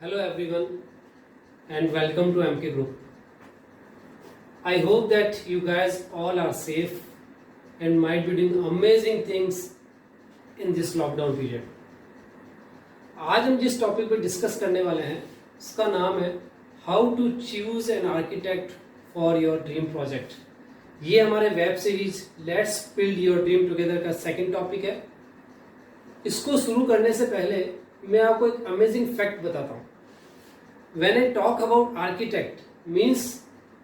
Hello everyone and welcome to MK Group. I hope that you guys all are safe and might be doing amazing things in this lockdown period. आज हम जिस topic पर discuss करने वाले हैं उसका नाम है how to choose an architect for your dream project. ये हमारे web series let's build your dream together का सेकंड टॉपिक है। इसको शुरू करने से पहले मैं आपको एक अमेजिंग फैक्ट बताता हूँ। When I talk about architect means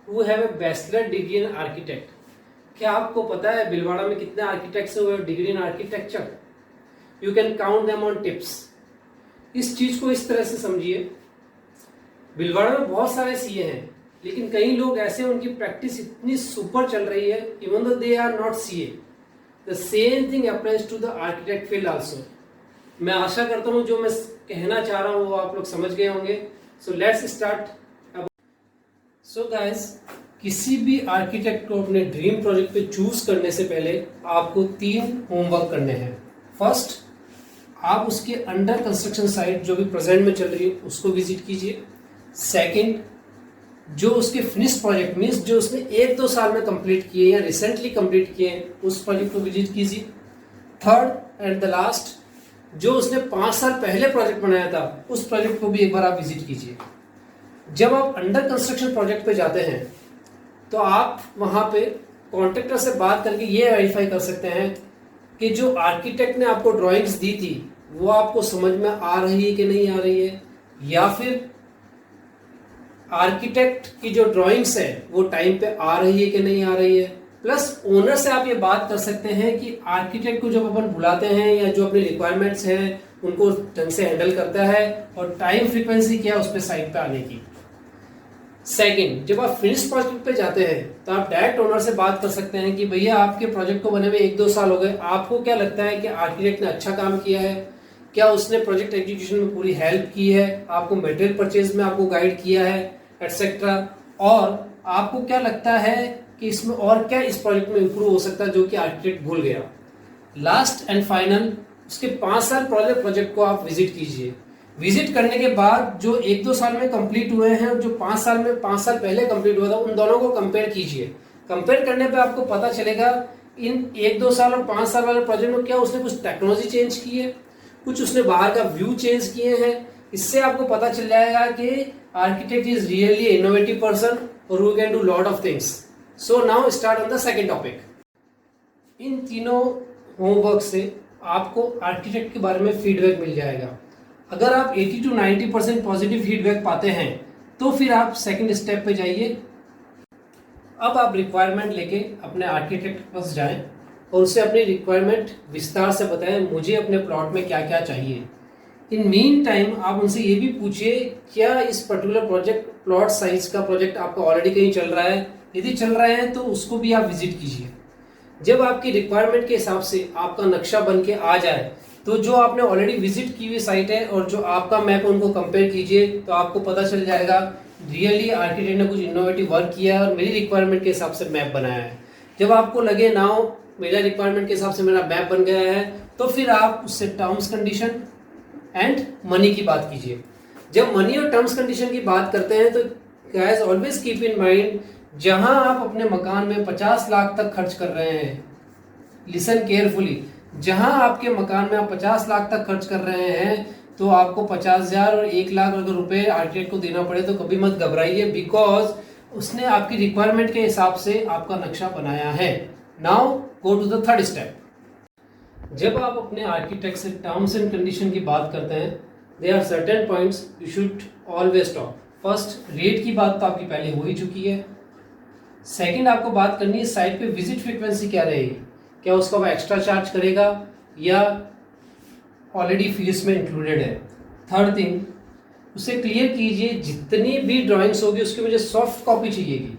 who have a bachelor degree in architect. क्या आपको पता है भिलवाड़ा में कितने आर्किटेक्ट्स हुए degree in architecture? You can count them on tips. इस चीज को इस तरह से समझिए, भिलवाड़ा में बहुत सारे सीए हैं लेकिन कई लोग ऐसे उनकी प्रैक्टिस इतनी सुपर चल रही है even though they are not CA. The same thing applies to the architect field also. मैं आशा करता हूँ जो मैं कहना चाह रहा हूँ वो आप लोग समझ गए होंगे। So let's start. So guys, किसी भी आर्किटेक्ट को अपने ड्रीम प्रोजेक्ट पे चूज करने से पहले आपको 3 होमवर्क करने हैं। फर्स्ट, आप उसके अंडर कंस्ट्रक्शन साइट जो भी प्रेजेंट में चल रही है उसको विजिट कीजिए। सेकंड, जो उसके फिनिश प्रोजेक्ट मीन्स जो उसने 1-2 साल में कंप्लीट किए या रिसेंटली कंप्लीट किए उस प्रोजेक्ट को विजिट कीजिए। थर्ड एंड द लास्ट, जो उसने 5 साल पहले प्रोजेक्ट बनाया था उस प्रोजेक्ट को भी एक बार आप विजिट कीजिए। जब आप अंडर कंस्ट्रक्शन प्रोजेक्ट पे जाते हैं तो आप वहां पे कॉन्ट्रैक्टर से बात करके ये वेरीफाई कर सकते हैं कि जो आर्किटेक्ट ने आपको ड्राइंग्स दी थी वो आपको समझ में आ रही है कि नहीं आ रही है, या फिर आर्किटेक्ट की जो ड्राइंग्स है वो टाइम पे आ रही है कि नहीं आ रही है। प्लस ओनर से आप ये बात कर सकते हैं कि आर्किटेक्ट को जब अपन बुलाते हैं या जो अपनी रिक्वायरमेंट्स हैं उनको ढंग से हैंडल करता है और टाइम फ्रीक्वेंसी क्या है उस पर साइट पे आने की। सेकंड, जब आप फिनिश प्रोजेक्ट पे जाते हैं तो आप डायरेक्ट ओनर से बात कर सकते हैं कि भैया आपके प्रोजेक्ट को बने हुए 1-2 साल हो गए, आपको क्या लगता है कि आर्किटेक्ट ने अच्छा काम किया है, क्या उसने प्रोजेक्ट एग्जीक्यूशन में पूरी हेल्प की है, आपको मटेरियल परचेज में आपको गाइड किया है एटसेट्रा, और आपको क्या लगता है कि इसमें और क्या इस प्रोजेक्ट में इंप्रूव हो सकता है जो कि आर्किटेक्ट भूल गया। लास्ट एंड फाइनल, उसके 5 साल प्रोजेक्ट को आप विजिट कीजिए। विजिट करने के बाद जो 1-2 साल में कंप्लीट हुए हैं और जो 5 साल पहले कंप्लीट हुआ था उन दोनों को कंपेयर कीजिए। कंपेयर करने पे आपको पता चलेगा इन 1-2 साल और 5 साल वाले प्रोजेक्ट में क्या उसने कुछ टेक्नोलॉजी चेंज की है, कुछ उसने बाहर का व्यू चेंज किए हैं। इससे आपको पता चल जाएगा कि architect is really innovative person और who can do lot of things. So now start on the second topic. इन तीनों होमवर्क से आपको आर्किटेक्ट के बारे में फीडबैक मिल जाएगा। अगर आप 80 to 90% पॉजिटिव फीडबैक पाते हैं तो फिर आप सेकंड स्टेप पे जाइए। अब आप रिक्वायरमेंट लेके अपने आर्किटेक्ट के पास जाएं और उसे अपनी रिक्वायरमेंट विस्तार से बताएं, मुझे अपने प्लॉट में क्या क्या चाहिए। इन मीन टाइम आप उनसे ये भी पूछिए क्या इस पर्टिकुलर प्रोजेक्ट प्लॉट साइज का प्रोजेक्ट आपका ऑलरेडी कहीं चल रहा है, यदि चल रहे हैं तो उसको भी आप विजिट कीजिए। जब आपकी रिक्वायरमेंट के हिसाब से आपका नक्शा बन के आ जाए तो जो आपने ऑलरेडी विजिट की हुई साइट है और जो आपका मैप उनको कंपेयर कीजिए तो आपको पता चल जाएगा रियली आर्किटेक्ट ने कुछ इनोवेटिव वर्क किया और मेरी रिक्वायरमेंट के हिसाब से मैप बनाया है। जब आपको लगे नाउ मेरा रिक्वायरमेंट के हिसाब से मेरा मैप बन गया है तो फिर आप उससे टर्म्स कंडीशन एंड मनी की बात कीजिए। जब मनी और टर्म्स कंडीशन की बात करते हैं तो guys always keep in mind, जहां आप अपने मकान में 50 लाख तक खर्च कर रहे हैं, लिसन केयरफुली, जहां आपके मकान में आप 50 लाख तक खर्च कर रहे हैं तो आपको 50,000 और 1 लाख अगर रुपए आर्किटेक्ट को देना पड़े तो कभी मत घबराइए, बिकॉज उसने आपकी रिक्वायरमेंट के हिसाब से आपका नक्शा बनाया है। Now go to the third step. जब आप अपने आर्किटेक्ट से टर्म्स एंड कंडीशन की बात करते हैं there are certain points you should always talk. First, rate की बात तो आपकी पहले हो ही चुकी है। सेकंड, आपको बात करनी है साइट पे विजिट फ्रीक्वेंसी क्या रहेगी, क्या उसका वो एक्स्ट्रा चार्ज करेगा या ऑलरेडी फीस में इंक्लूडेड है। थर्ड थिंग, उसे क्लियर कीजिए जितनी भी ड्राइंग्स होगी उसकी मुझे सॉफ्ट कॉपी चाहिएगी,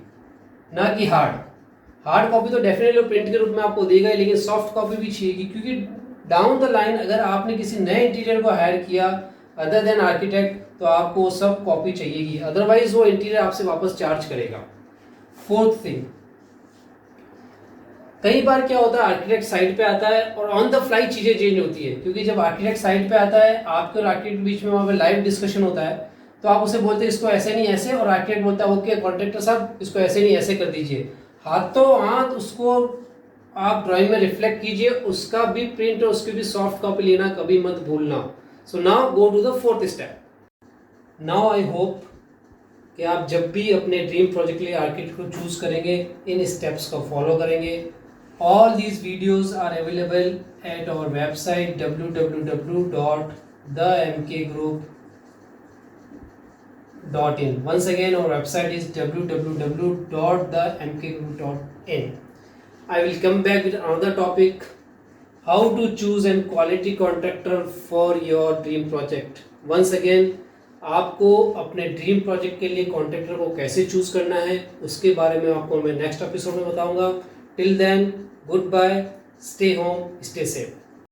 ना कि हार्ड कॉपी तो डेफिनेटली प्रिंट के रूप में आपको देगा ही, लेकिन सॉफ्ट कॉपी भी चाहिएगी क्योंकि डाउन द लाइन अगर आपने किसी नए इंटीरियर को हायर किया अदर देन आर्किटेक्ट तो आपको सब कॉपी चाहिएगी, अदरवाइज वो इंटीरियर आपसे वापस चार्ज करेगा। फोर्थ थिंग, कई बार क्या होता है आर्किटेक्ट साइट पे आता है और ऑन द फ्लाई चीजें चेंज होती है, क्योंकि जब आर्किटेक्ट साइट पे आता है आपके और आर्किटेक्ट के बीच में वहां पे लाइव डिस्कशन होता है तो आप उसे बोलते हैं इसको ऐसे नहीं ऐसे, और आर्किटेक्ट बोलता है ओके कॉन्ट्रैक्टर साहब इसको ऐसे नहीं ऐसे कर दीजिए। हाथों हाथ उसको आप ड्राइंग में रिफ्लेक्ट कीजिए, उसका भी प्रिंट और उसकी भी सॉफ्ट कॉपी लेना कभी मत भूलना। So now go to the fourth step. Now I hope कि आप जब भी अपने ड्रीम प्रोजेक्ट के लिए आर्किटेक्ट को चूज करेंगे इन स्टेप्स को फॉलो करेंगे। All these videos are available at our website www.themkgroup.in. Once again, our website is www.themkgroup.in. I will come back with another topic, how to choose a quality contractor for your dream project. Once again, आपको अपने dream project के लिए contractor को कैसे choose करना है उसके बारे में आपको मैं नेक्स्ट एपिसोड में बताऊंगा। Till then, goodbye, stay home, stay safe.